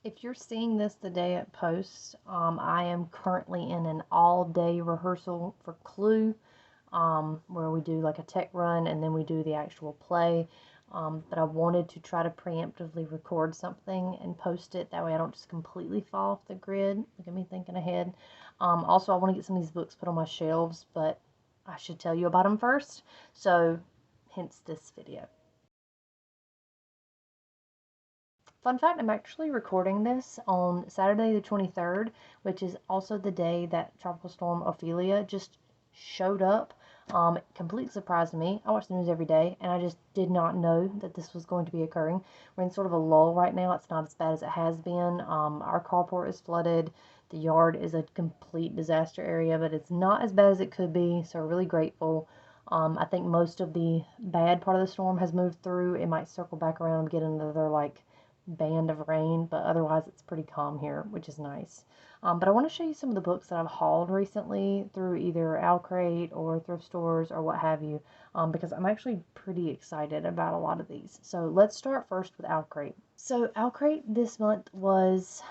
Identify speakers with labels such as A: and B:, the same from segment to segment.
A: If you're seeing this the day it posts, I am currently in an all-day rehearsal for Clue, where we do like a tech run and then we do the actual play. But I wanted to try to preemptively record something and post it. That way I don't just completely fall off the grid. Look at me thinking ahead. Also, I want to get some of these books put on my shelves, but I should tell you about them first. So, hence this video. Fun fact, I'm actually recording this on Saturday the 23rd, which is also the day that Tropical Storm Ophelia just showed up. It completely surprised me. I watch the news every day, and I just did not know that this was going to be occurring. We're in sort of a lull right now. It's not as bad as it has been. Our carport is flooded. The yard is a complete disaster area, but it's not as bad as it could be, so we're really grateful. I think most of the bad part of the storm has moved through. It might circle back around and get another, like, band of rain, but otherwise it's pretty calm here, which is nice. But I want to show you some of the books that I've hauled recently through either Crate or thrift stores or what have you, because I'm actually pretty excited about a lot of these. So let's start first with Crate. So Crate this month was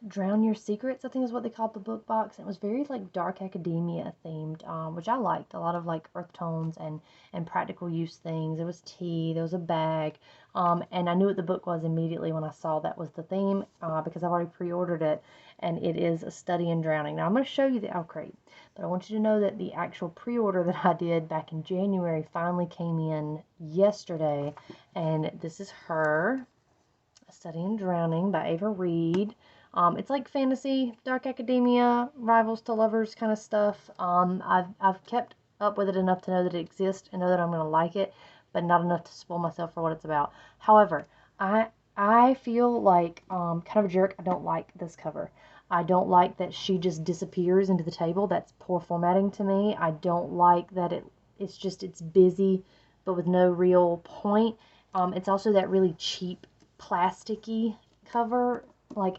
A: Drown Your Secrets, I think is what they called the book box. And it was very like dark academia themed, which I liked. A lot of like earth tones and practical use things. There was tea, there was a bag, and I knew what the book was immediately when I saw that was the theme, because I've already pre-ordered it, and it is A Study in Drowning. Now I'm going to show you the Crate, but I want you to know that the actual pre-order that I did back in January finally came in yesterday, and this is her, A Study in Drowning by Ava Reed. It's like fantasy, dark academia, rivals to lovers kind of stuff. I've kept up with it enough to know that it exists and know that I'm going to like it, but not enough to spoil myself for what it's about. However, I feel like kind of a jerk. I don't like this cover. I don't like that she just disappears into the table. That's poor formatting to me. I don't like that it's busy, but with no real point. It's also that really cheap plasticky cover. Like,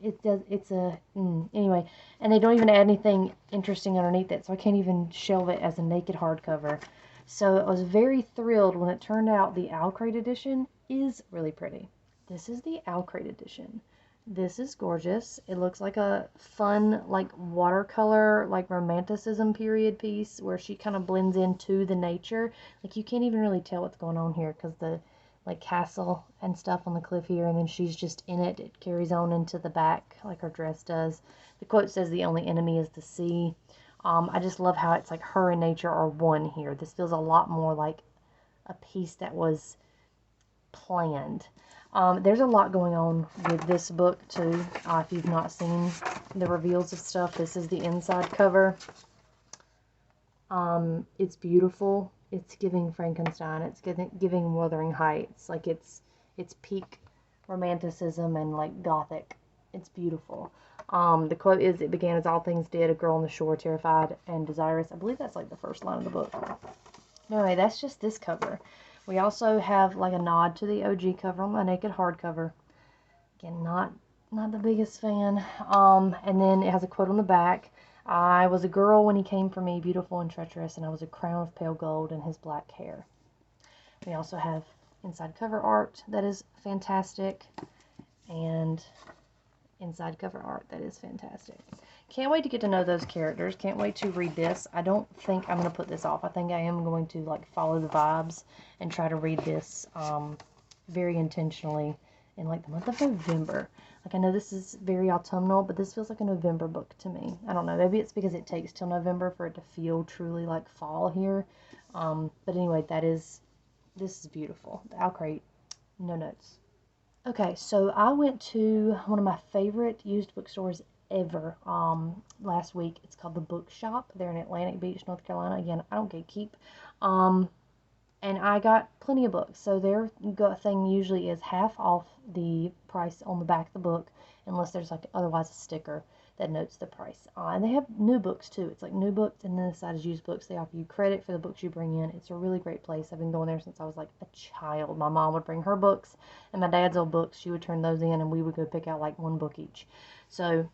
A: anyway, and they don't even add anything interesting underneath it, so I can't even shelve it as a naked hardcover. So I was very thrilled when it turned out the Crate edition is really pretty. This is the Crate edition. This is gorgeous. It looks like a fun, like, watercolor, like, romanticism period piece where she kind of blends into the nature. Like, you can't even really tell what's going on here because the like castle and stuff on the cliff here, and then she's just in it. It carries on into the back like her dress does. The quote says the only enemy is the sea. I just love how it's like her and nature are one here. This feels a lot more like a piece that was planned. There's a lot going on with this book too. If you've not seen the reveals of stuff, this is the inside cover. It's beautiful. It's giving Frankenstein. It's giving Wuthering Heights. Like, it's peak romanticism and like gothic. It's beautiful. The quote is, "It began as all things did, a girl on the shore, terrified and desirous." I believe that's like the first line of the book. Anyway, that's just this cover. We also have like a nod to the OG cover on the naked hardcover. Again, not the biggest fan. And then it has a quote on the back. "I was a girl when he came for me, beautiful and treacherous, and I was a crown of pale gold in his black hair." We also have inside cover art that is fantastic, and inside cover art that is fantastic. Can't wait to get to know those characters. Can't wait to read this. I don't think I'm going to put this off. I think I am going to like follow the vibes and try to read this very intentionally in like the month of November. Like, I know this is very autumnal, but this feels like a November book to me. I don't know. Maybe it's because it takes till November for it to feel truly like fall here. But anyway, this is beautiful. The Crate, no notes. Okay, so I went to one of my favorite used bookstores ever last week. It's called The Bookshop. They're in Atlantic Beach, North Carolina. Again, I don't gatekeep. And I got plenty of books. So their thing usually is half off the price on the back of the book, unless there's like otherwise a sticker that notes the price. And they have new books too. It's like new books, and then the side is used books. They offer you credit for the books you bring in. It's a really great place. I've been going there since I was like a child. My mom would bring her books and my dad's old books. She would turn those in, and we would go pick out like one book each. So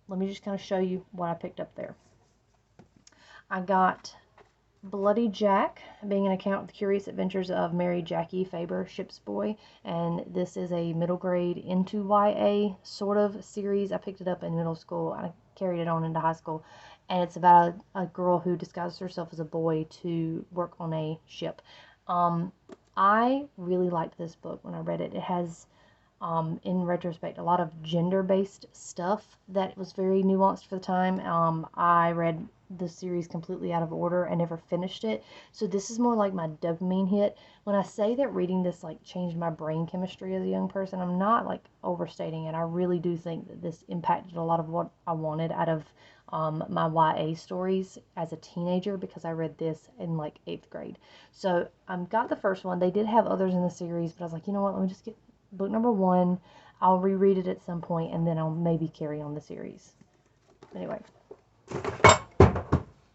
A: let me just kind of show you what I picked up there. I got Bloody Jack, being an account of the curious adventures of Mary Jackie Faber, ship's boy, and this is a middle grade into YA sort of series. I picked it up in middle school. I carried it on into high school, and it's about a girl who disguises herself as a boy to work on a ship. I really liked this book when I read it. It has, in retrospect, a lot of gender-based stuff that was very nuanced for the time. I read the series completely out of order and never finished it, so this is more like my dopamine hit. When I say that reading this like changed my brain chemistry as a young person, I'm not like overstating it. I really do think that this impacted a lot of what I wanted out of my YA stories as a teenager, because I read this in like 8th grade. So I got the first one. They did have others in the series, but I was like, you know what, let me just get book number 1. I'll reread it at some point, and then I'll maybe carry on the series. Anyway,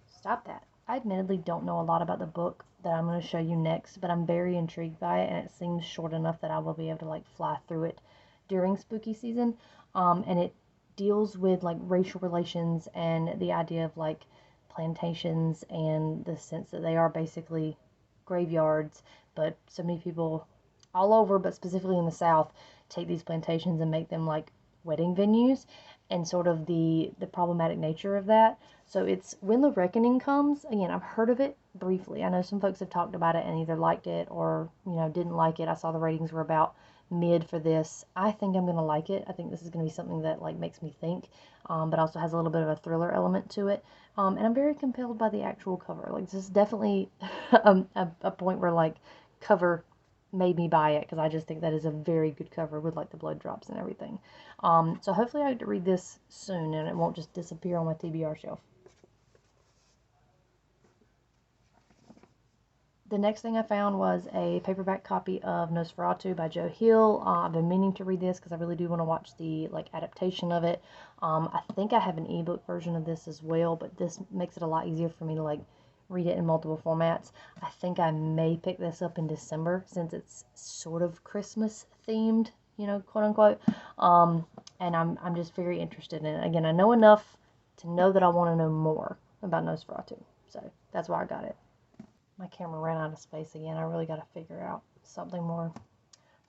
A: stop that. I admittedly don't know a lot about the book that I'm going to show you next, but I'm very intrigued by it, and it seems short enough that I will be able to like fly through it during spooky season. And it deals with like racial relations and the idea of like plantations and the sense that they are basically graveyards, but so many people all over, but specifically in the South, take these plantations and make them like wedding venues, and sort of the problematic nature of that. So it's When the Reckoning Comes. Again, I've heard of it briefly. I know some folks have talked about it and either liked it or, didn't like it. I saw the ratings were about mid for this. I think I'm going to like it. I think this is going to be something that like makes me think, but also has a little bit of a thriller element to it. And I'm very compelled by the actual cover. Like, this is definitely a point where like cover made me buy it, because I just think that is a very good cover with like the blood drops and everything. So hopefully I get to read this soon and it won't just disappear on my TBR shelf. The next thing I found was a paperback copy of Nosferatu by Joe Hill. I've been meaning to read this because I really do want to watch the like adaptation of it. I think I have an ebook version of this as well, but this makes it a lot easier for me to like read it in multiple formats. I think I may pick this up in December since it's sort of Christmas themed, quote unquote. And I'm just very interested in it. Again, I know enough to know that I want to know more about Nosferatu, so that's why I got it. My camera ran out of space again. I really got to figure out something more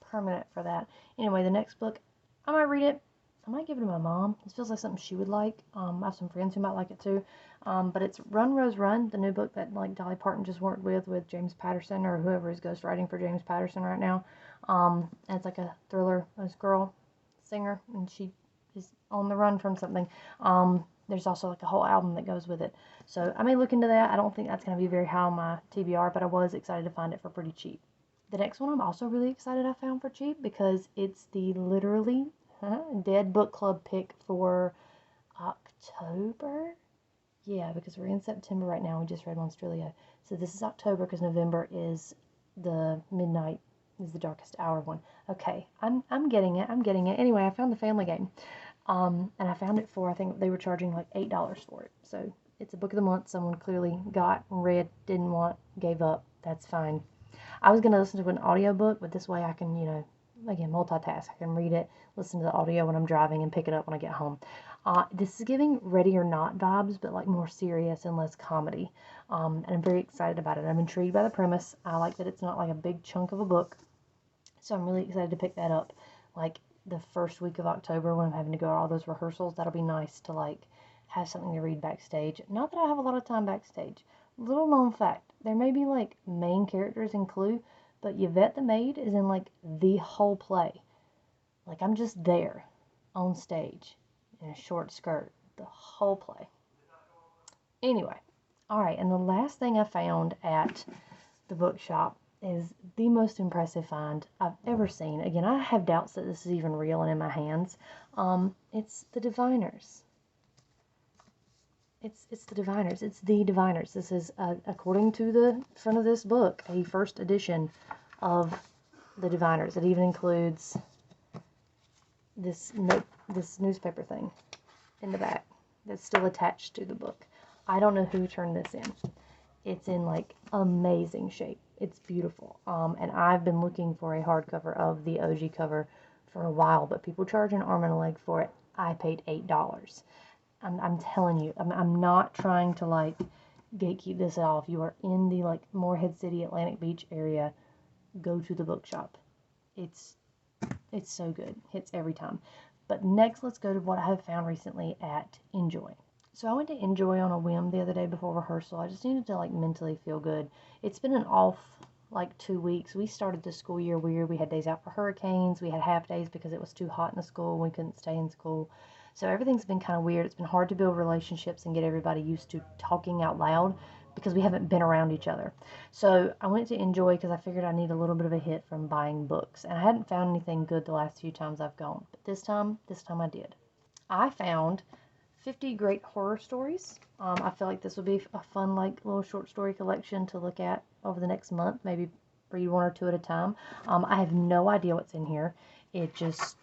A: permanent for that. Anyway, the next book, I might read it. I might give it to my mom. This feels like something she would like. I have some friends who might like it too. But it's Run, Rose, Run, the new book that like Dolly Parton just worked with James Patterson, or whoever is ghostwriting for James Patterson right now. And it's like a thriller. This girl, singer, and she is on the run from something. There's also like a whole album that goes with it. So I may look into that. I don't think that's going to be very high on my TBR, but I was excited to find it for pretty cheap. The next one I'm also really excited I found for cheap, because it's the literally dead book club pick for October. Yeah, because we're in September right now. We just read Monstrilio. So this is October, because November is the midnight is the darkest hour one. Okay, I'm getting it. I'm getting it. Anyway, I found the Family Game. And I found it for, I think they were charging like $8 for it. So it's a book of the month. Someone clearly got, read, didn't want, gave up. That's fine. I was going to listen to an audiobook, but this way I can, again, multitask. I can read it, listen to the audio when I'm driving, and pick it up when I get home. This is giving Ready or Not vibes, but like more serious and less comedy. And I'm very excited about it. I'm intrigued by the premise. I like that it's not like a big chunk of a book. So I'm really excited to pick that up. Like the first week of October when I'm having to go to all those rehearsals, that'll be nice to like have something to read backstage. Not that I have a lot of time backstage. Little known fact, there may be like main characters in Clue, but Yvette the maid is in like the whole play. Like I'm just there on stage in a short skirt the whole play. Anyway, alright, and the last thing I found at the bookshop is the most impressive find I've ever seen. Again, I have doubts that this is even real and in my hands. It's The Diviners. It's The Diviners. It's The Diviners. This is, according to the front of this book, a first edition of The Diviners. It even includes this newspaper thing in the back that's still attached to the book. I don't know who turned this in. It's in like amazing shape. It's beautiful. And I've been looking for a hardcover of the OG cover for a while, but people charge an arm and a leg for it. I paid $8. I'm telling you, I'm not trying to like gatekeep this at all. If you are in the like Morehead City, Atlantic Beach area, go to the bookshop. It's so good. Hits every time. But next, let's go to what I have found recently at Enjoy. So I went to Enjoy on a whim the other day before rehearsal. I just needed to like mentally feel good. It's been an off like 2 weeks. We started the school year weird. We had days out for hurricanes. We had half days because it was too hot in the school and we couldn't stay in school. So everything's been kind of weird. It's been hard to build relationships and get everybody used to talking out loud because we haven't been around each other. So I went to Enjoy because I figured I need a little bit of a hit from buying books. And I hadn't found anything good the last few times I've gone. But this time I did. I found 50 great horror stories. I feel like this would be a fun, like, little short story collection to look at over the next month. Maybe read one or two at a time. I have no idea what's in here. It just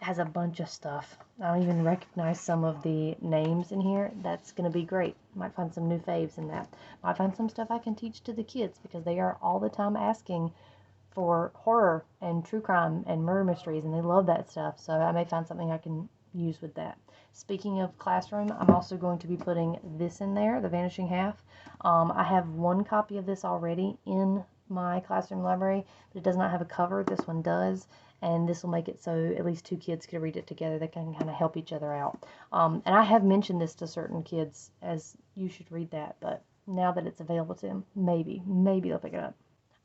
A: has a bunch of stuff. I don't even recognize some of the names in here. That's going to be great. Might find some new faves in that. Might find some stuff I can teach to the kids because they are all the time asking for horror and true crime and murder mysteries, and they love that stuff. So I may find something I can use with that. Speaking of classroom, I'm also going to be putting this in there, The Vanishing Half. I have one copy of this already in my classroom library, but it does not have a cover. This one does, and this will make it so at least two kids can read it together. They can kind of help each other out. And I have mentioned this to certain kids as you should read that, but now that it's available to them, maybe they'll pick it up.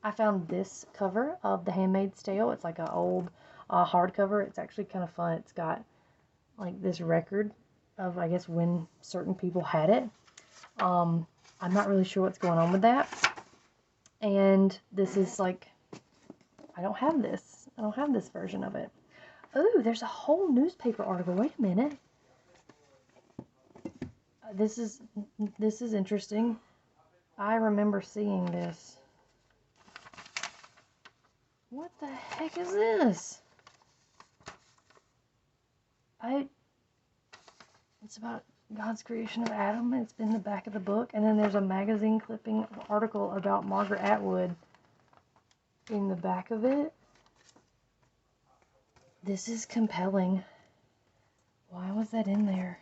A: I found this cover of The Handmaid's Tale. It's like an old hardcover. It's actually kind of fun. It's got like this record of, I guess, when certain people had it. I'm not really sure what's going on with that. And this is like, I don't have this version of it. Oh, there's a whole newspaper article. Wait a minute. This is interesting. I remember seeing this. What the heck is this? It's about God's creation of Adam. It's been the back of the book. And then there's a magazine clipping article about Margaret Atwood in the back of it. This is compelling. Why was that in there?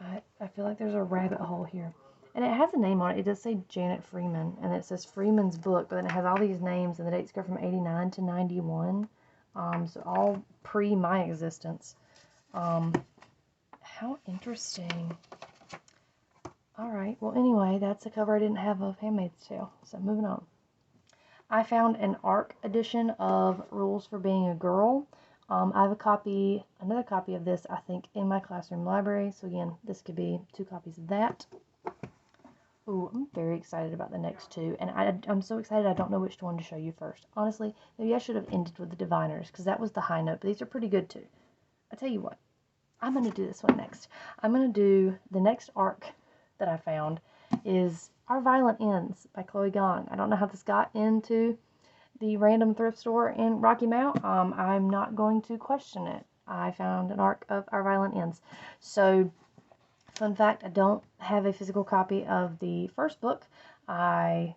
A: I feel like there's a rabbit hole here. And it has a name on it. It does say Janet Freeman. And it says Freeman's book. But then it has all these names. And the dates go from 89 to 91. So all pre my existence. How interesting. Alright, well anyway, that's a cover I didn't have of Handmaid's Tale. So moving on. I found an ARC edition of Rules for Being a Girl. I have another copy of this, I think, in my classroom library. So again, this could be 2 copies of that. Ooh, I'm very excited about the next 2. And I'm so excited I don't know which one to show you first. Honestly, maybe I should have ended with the Diviners, because that was the high note. But these are pretty good too. I tell you what. I'm going to do this one next. I'm going to do the next ARC that I found is Our Violent Ends by Chloe Gong. I don't know how this got into the random thrift store in Rocky Mount. I'm not going to question it. I found an ARC of Our Violent Ends. So, fun fact, I don't have a physical copy of the first book. I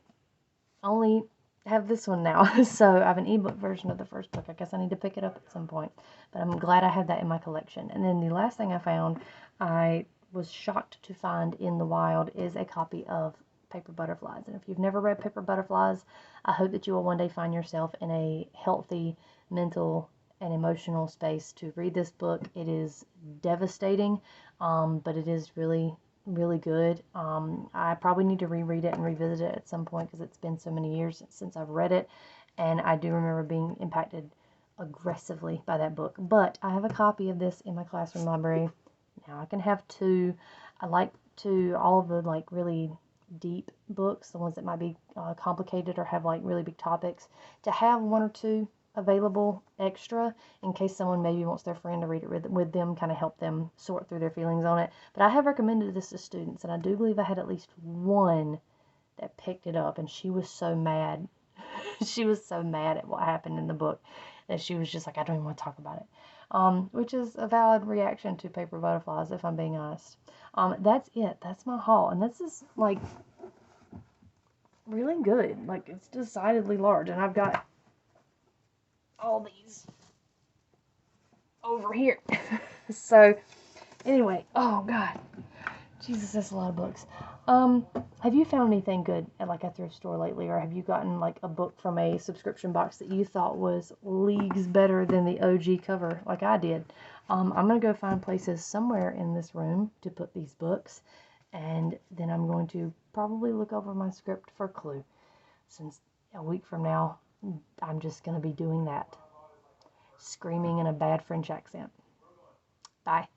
A: only have this one now. So I have an ebook version of the first book. I guess I need to pick it up at some point. But I'm glad I have that in my collection. And then the last thing I found, I was shocked to find in the wild, is a copy of Paper Butterflies. And if you've never read Paper Butterflies, I hope that you will one day find yourself in a healthy mental and emotional space to read this book. It is devastating, but it is really good. I probably need to reread it and revisit it at some point because it's been so many years since I've read it, and I do remember being impacted aggressively by that book. But I have a copy of this in my classroom library. Now I can have 2. I like to, all of the like really deep books, the ones that might be complicated or have like really big topics, to have 1 or 2 available extra in case someone maybe wants their friend to read it with them, kind of help them sort through their feelings on it. But I have recommended this to students, and I do believe I had at least 1 that picked it up, and she was so mad. She was so mad at what happened in the book that she was just like, I don't even want to talk about it. Which is a valid reaction to Paper Butterflies, if I'm being honest. That's it. That's my haul. And this is like really good. Like, it's decidedly large, and I've got all these over here. So anyway, oh god, Jesus, that's a lot of books. Have you found anything good at like a thrift store lately, or have you gotten like a book from a subscription box that you thought was leagues better than the OG cover, like I did? I'm gonna go find places somewhere in this room to put these books, and then I'm going to probably look over my script for Clue, since a week from now I'm just gonna be doing that, screaming in a bad French accent. Bye.